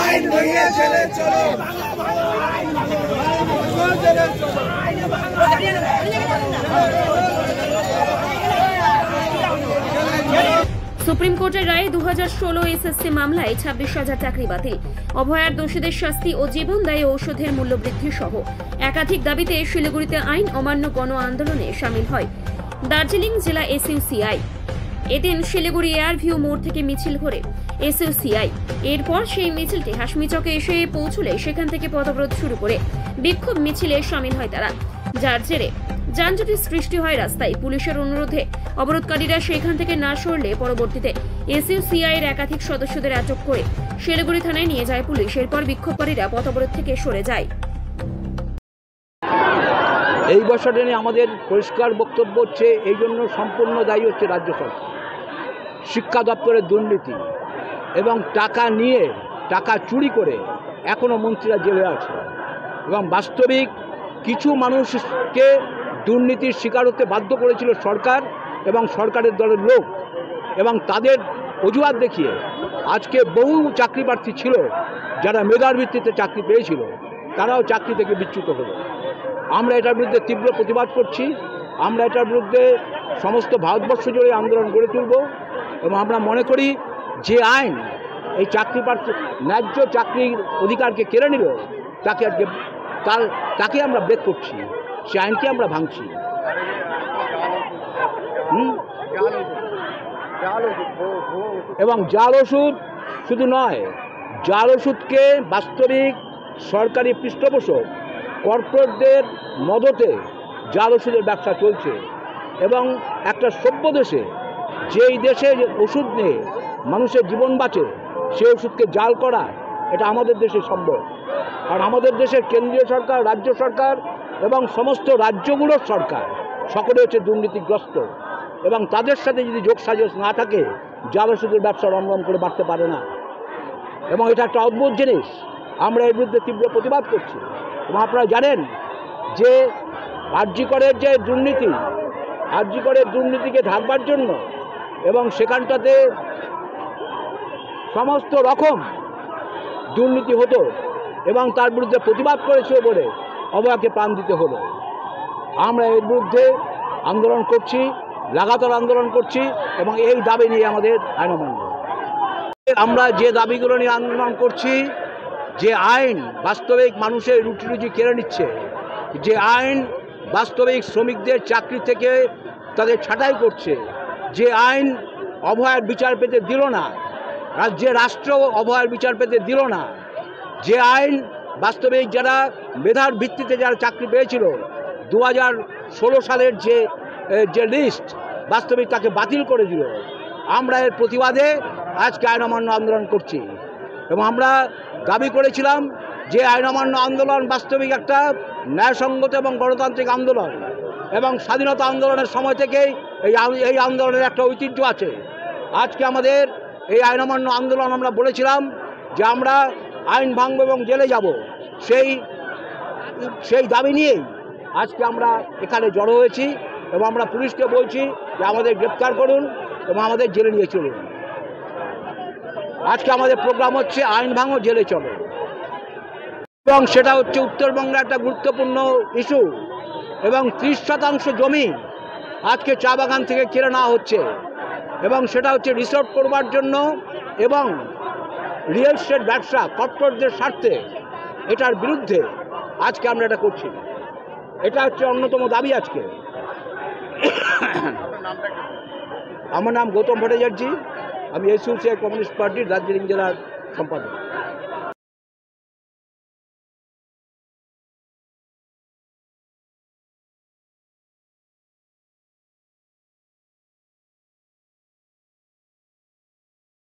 আইন ভেঙে জেলে চলো। সুপ্রিম কোর্টের রায়ে 2016 এসএসসি মামলায় 26,000 চাকরি বাতিল, অভয়ার দোষীদের শাস্তি ও জীবনদায়ী ঔষধের মূল্য বৃদ্ধি সহ একাধিক দাবিতে শিলিগুড়িতে আইন অমান্য গণ আন্দোলনে সামিল হয় দার্জিলিং জেলা এসইউসিআই। এদিন শিলিগুড়ি এয়ারভিউ মোড় থেকে মিছিল করে এসইউসিআই। এরপর সেই মিছিলটি হাসমিচকে এসে পৌঁছলে সেখান থেকে পথঅবরোধ শুরু করে বিক্ষোভ মিছিলে সামিল হয় তারা, যার জেরে যানজটের সৃষ্টি হয় রাস্তায়। পুলিশের অনুরোধে অবরোধকারীরা সেখান থেকে না সরলে পরবর্তীতে এসইউসিআই এর একাধিক সদস্যদের আটক করে শিলিগুড়ি থানায় নিয়ে যায় পুলিশ। এরপর বিক্ষোভকারীরা পথঅবরোধ থেকে সরে যায়। এই বছরে আমাদের পরিষ্কার বক্তব্য হচ্ছে, এই জন্য সম্পূর্ণ দায়ী হচ্ছে রাজ্য সরকার। শিক্ষা দপ্তরের দুর্নীতি এবং টাকা নিয়ে, টাকা চুরি করে এখনও মন্ত্রীরা জেলে আছে এবং বাস্তবিক কিছু মানুষকে দুর্নীতির শিকার হতে বাধ্য করেছিল সরকার এবং সরকারের দলের লোক, এবং তাদের অজুহাত দেখিয়ে আজকে বহু চাকরি প্রার্থী ছিল যারা মেধার ভিত্তিতে চাকরি পেয়েছিল, তারাও চাকরি থেকে বিচ্যুত হলো। আমরা এটার বিরুদ্ধে তীব্র প্রতিবাদ করছি। আমরা এটার বিরুদ্ধে সমস্ত ভারতবর্ষ জুড়ে আন্দোলন গড়ে তুলব এবং আমরা মনে করি যে আইন এই চাকরি প্রার্থী ন্যায্য চাকরির অধিকারকে কেড়ে নিল, তাকে আমরা ব্রেক করছি, সে আইনকে আমরা ভাঙছি। এবং জাল ওষুধ শুধু নয়, জাল ওষুধকে বাস্তবিক সরকারি পৃষ্ঠপোষক কর্পোরেটদের মদতে জাল ওষুধের ব্যবসা চলছে। এবং একটা সভ্য দেশে, যেই দেশে ওষুধ নিয়ে মানুষের জীবন বাঁচে, সেই ওষুধকে জাল করা এটা আমাদের দেশে সম্ভব। কারণ আমাদের দেশের কেন্দ্রীয় সরকার, রাজ্য সরকার এবং সমস্ত রাজ্যগুলোর সরকার সকলে হচ্ছে দুর্নীতিগ্রস্ত, এবং তাদের সাথে যদি যোগসাজশ না থাকে, জাল ওষুধের ব্যবসা রমরম করে বাড়তে পারে না। এবং এটা একটা অদ্ভুত জিনিস। আমরা এর বিরুদ্ধে তীব্র প্রতিবাদ করছি। এবং আপনারা জানেন যে আরজি করের যে দুর্নীতি, আরজি করের দুর্নীতিকে ঢাকবার জন্য এবং সেখানটাতে সমস্ত রকম দুর্নীতি হতো এবং তার বিরুদ্ধে প্রতিবাদ করেছে বলে অভয়াকে প্রাণ দিতে হলো। আমরা এর বিরুদ্ধে আন্দোলন করছি, লাগাতার আন্দোলন করছি এবং এই দাবি নিয়ে আমাদের আইন অমান্য। আমরা যে দাবিগুলো নিয়ে আন্দোলন করছি, যে আইন বাস্তবিক মানুষের রুটি রুজি কেড়ে নিচ্ছে, যে আইন বাস্তবিক শ্রমিকদের চাকরি থেকে তাদের ছাঁটাই করছে, যে আইন অভয়ার বিচার পেতে দিল না, রাষ্ট্র অভয়ার বিচার পেতে দিল না, যে আইন বাস্তবিক যারা মেধার ভিত্তিতে যারা চাকরি পেয়েছিল 2016 সালের যে লিস্ট বাস্তবিক তাকে বাতিল করে দিল। আমরা এর প্রতিবাদে আজকে আইন অমান্য আন্দোলন করছি এবং আমরা দাবি করেছিলাম যে আইন অমান্য আন্দোলন বাস্তবিক একটা ন্যায়সঙ্গত এবং গণতান্ত্রিক আন্দোলন, এবং স্বাধীনতা আন্দোলনের সময় থেকেই এই আন্দোলনের একটা ঐতিহ্য আছে। আজকে আমাদের এই আইন অমান্য আন্দোলন আমরা বলেছিলাম যে আমরা আইন ভাঙব এবং জেলে যাব, সেই দাবি নিয়েই আজকে আমরা এখানে জড়ো হয়েছি এবং আমরা পুলিশকে বলছি যে আমাদের গ্রেপ্তার করুন এবং আমাদের জেলে নিয়ে চলুন। আজকে আমাদের প্রোগ্রাম হচ্ছে আইন ভাঙো জেলে চলো, এবং সেটা হচ্ছে উত্তরবঙ্গের একটা গুরুত্বপূর্ণ ইস্যু। এবং 30% জমি আজকে চা বাগান থেকে কেড়ে নেওয়া হচ্ছে এবং সেটা হচ্ছে রিসোর্ট করবার জন্য এবং রিয়েল এস্টেট ব্যবসা কর্পোরেটদের স্বার্থে। এটার বিরুদ্ধে আজকে আমরা এটা করছি। এটা হচ্ছে অন্যতম দাবি আজকে। আমার নাম গৌতম ভট্টাচার্য, আমি এসইউসিআই কমিউনিস্ট পার্টির দার্জিলিং জেলার সম্পাদক।